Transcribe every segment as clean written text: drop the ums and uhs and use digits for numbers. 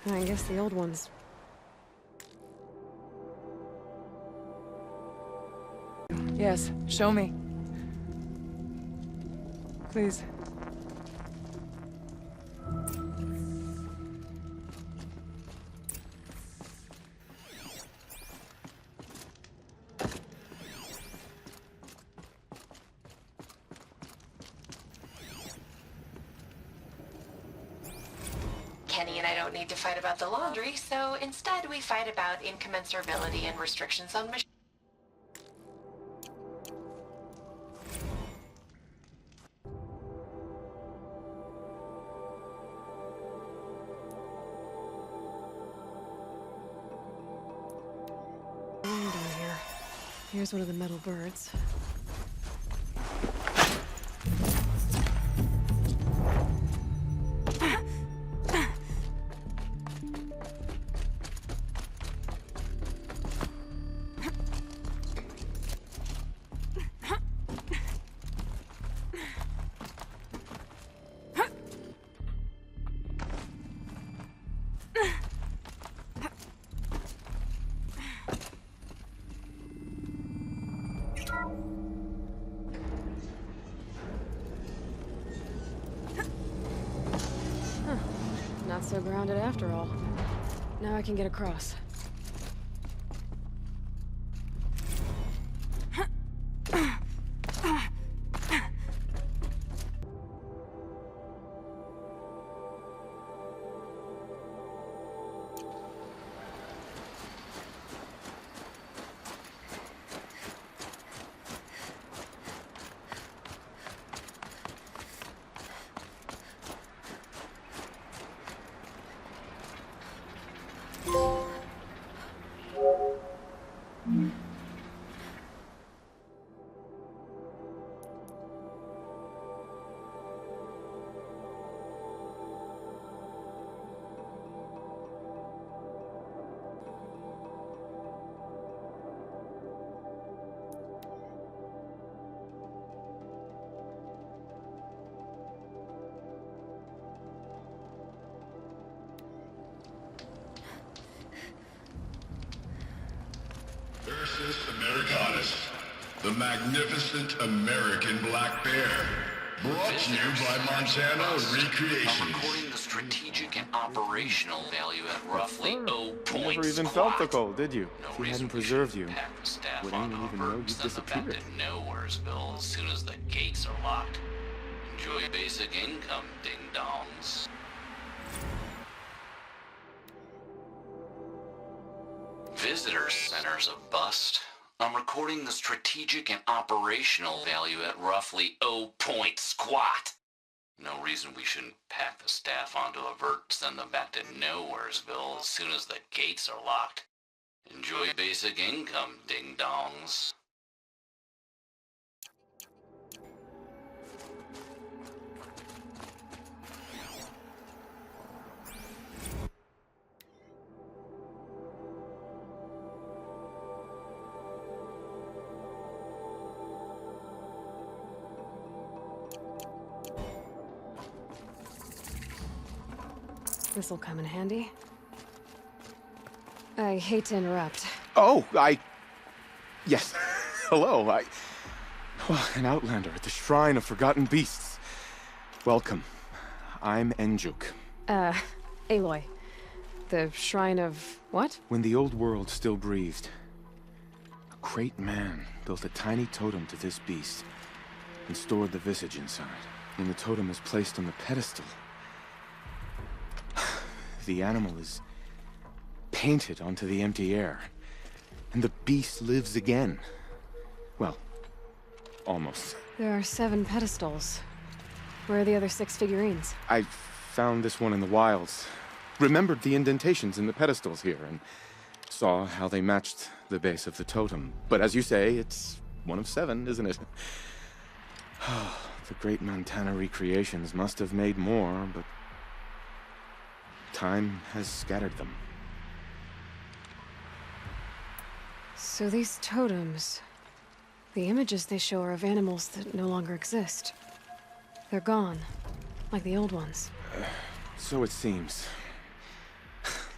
I guess the old ones. Yes, show me. Please. Kenny and I don't need to fight about the laundry, so instead we fight about incommensurability and restrictions on machines. Down here. Here's one of the metal birds. Not so grounded after all. Now I can get across. Versus Americanus, the magnificent American black bear. Brought to you by Montana Recreations. I'm recording the strategic and operational value at roughly 0 points. You never even felt the cold, did you? If he hadn't preserved you, would anyone even know you disappeared? Nowheresville as soon as the gates are locked. Enjoy basic income, ding-dongs. Visitor center's a bust. I'm recording the strategic and operational value at roughly 0 point squat. No reason we shouldn't pack the staff onto a vert, send them back to Nowheresville as soon as the gates are locked. Enjoy basic income, ding-dongs. This'll come in handy. I hate to interrupt. Oh, yes. Hello, well, an outlander at the Shrine of Forgotten Beasts. Welcome. I'm Enjuk. Aloy. The Shrine of... what? When the old world still breathed, a great man built a tiny totem to this beast and stored the visage inside. When the totem is placed on the pedestal, the animal is painted onto the empty air, and the beast lives again. Well, almost. There are 7 pedestals. Where are the other 6 figurines? I found this one in the wilds, remembered the indentations in the pedestals here, and saw how they matched the base of the totem. But as you say, it's one of 7, isn't it? The great Montana Recreations must have made more, but time has scattered them. So these totems... the images they show are of animals that no longer exist. They're gone, like the old ones. So it seems.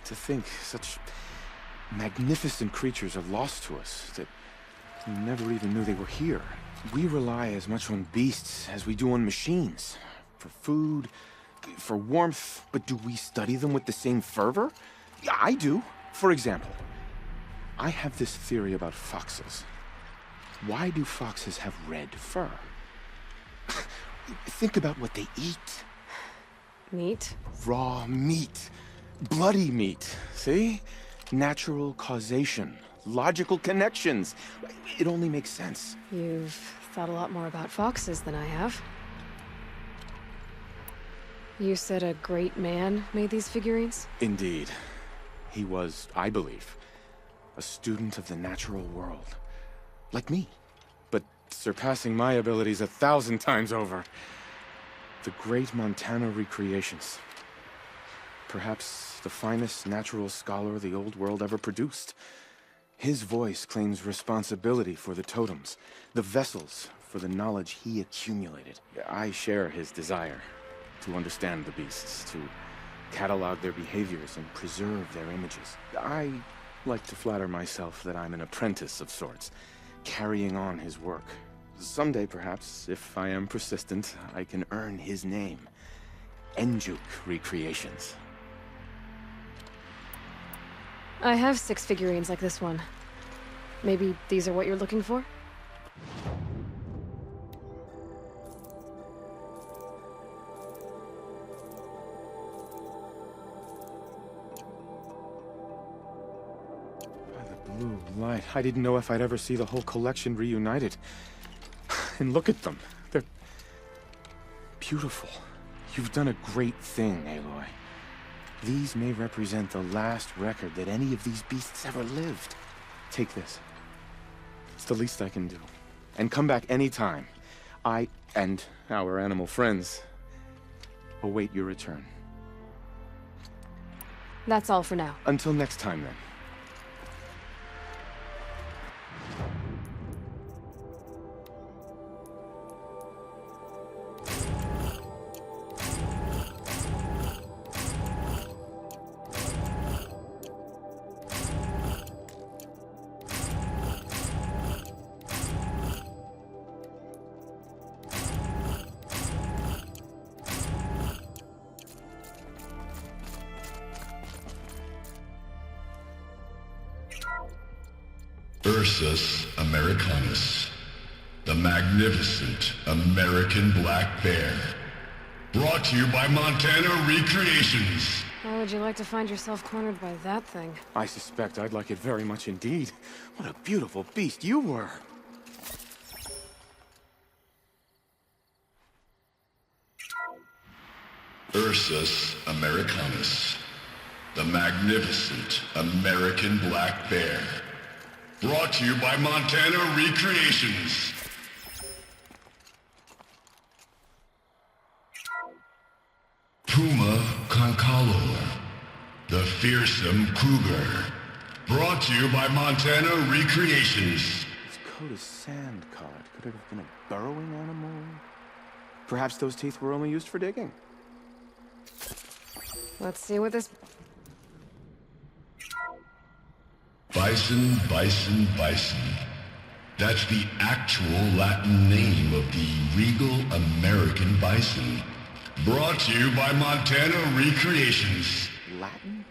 To think such magnificent creatures are lost to us, that we never even knew they were here. We rely as much on beasts as we do on machines. For food, for warmth, but do we study them with the same fervor? Yeah, I do. For example, I have this theory about foxes. Why do foxes have red fur? Think about what they eat. Meat? Raw meat. Bloody meat. See? Natural causation. Logical connections. It only makes sense. You've thought a lot more about foxes than I have. You said a great man made these figurines? Indeed. He was, I believe, a student of the natural world. Like me. But surpassing my abilities 1,000 times over. The great Montana recreations. Perhaps the finest natural scholar the old world ever produced. His voice claims responsibility for the totems, the vessels for the knowledge he accumulated. I share his desire to understand the beasts, to catalog their behaviors and preserve their images. I like to flatter myself that I'm an apprentice of sorts, carrying on his work. Someday, perhaps, if I am persistent, I can earn his name. Enjuk Recreations. I have 6 figurines like this one. Maybe these are what you're looking for? By the blue light, I didn't know if I'd ever see the whole collection reunited. And look at them. They're beautiful. You've done a great thing, Aloy. These may represent the last record that any of these beasts ever lived. Take this. It's the least I can do. And come back anytime. I and our animal friends await your return. That's all for now. Until next time, then. Ursus Americanus, the magnificent American black bear. Brought to you by Montana Recreations. How would you like to find yourself cornered by that thing? I suspect I'd like it very much indeed. What a beautiful beast you were. Ursus Americanus, the magnificent American black bear. Brought to you by Montana Recreations. Puma Concalor, the fearsome cougar. Brought to you by Montana Recreations. Its coat is sand-colored. Could it have been a burrowing animal? Perhaps those teeth were only used for digging. Let's see what this... Bison, bison, bison. That's the actual Latin name of the regal American bison. Brought to you by Montana Recreations. Latin?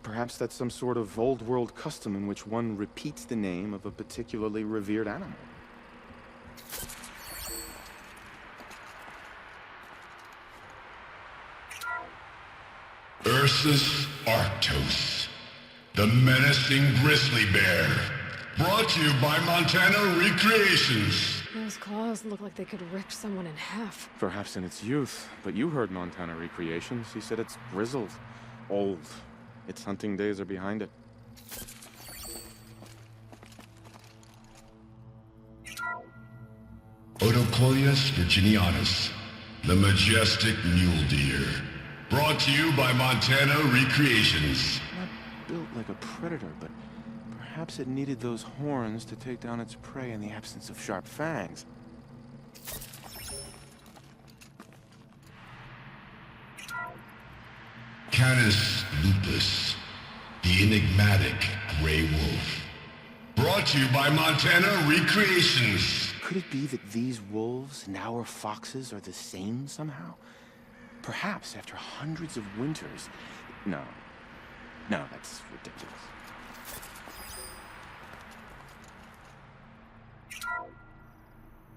Perhaps that's some sort of old-world custom in which one repeats the name of a particularly revered animal. Ursus Arctos, the menacing grizzly bear. Brought to you by Montana Recreations. Those claws look like they could rip someone in half. Perhaps in its youth, but you heard Montana Recreations. He said it's grizzled, old. Its hunting days are behind it. Odocoileus virginianus, the majestic mule deer. Brought to you by Montana Recreations. Not built like a predator, but perhaps it needed those horns to take down its prey in the absence of sharp fangs. Canis lupus, the enigmatic gray wolf. Brought to you by Montana Recreations. Could it be that these wolves and our foxes are the same somehow? Perhaps after hundreds of winters. No, that's ridiculous.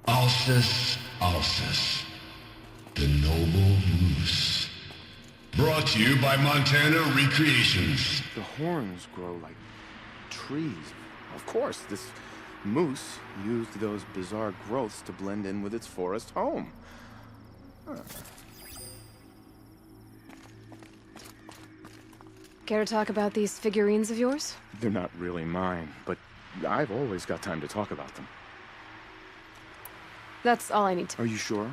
Alcis, the noble moose. Brought to you by Montana Recreations. The horns grow like trees. Of course, this moose used those bizarre growths to blend in with its forest home. Huh. Care to talk about these figurines of yours? They're not really mine, but I've always got time to talk about them. That's all I need to. Are you sure?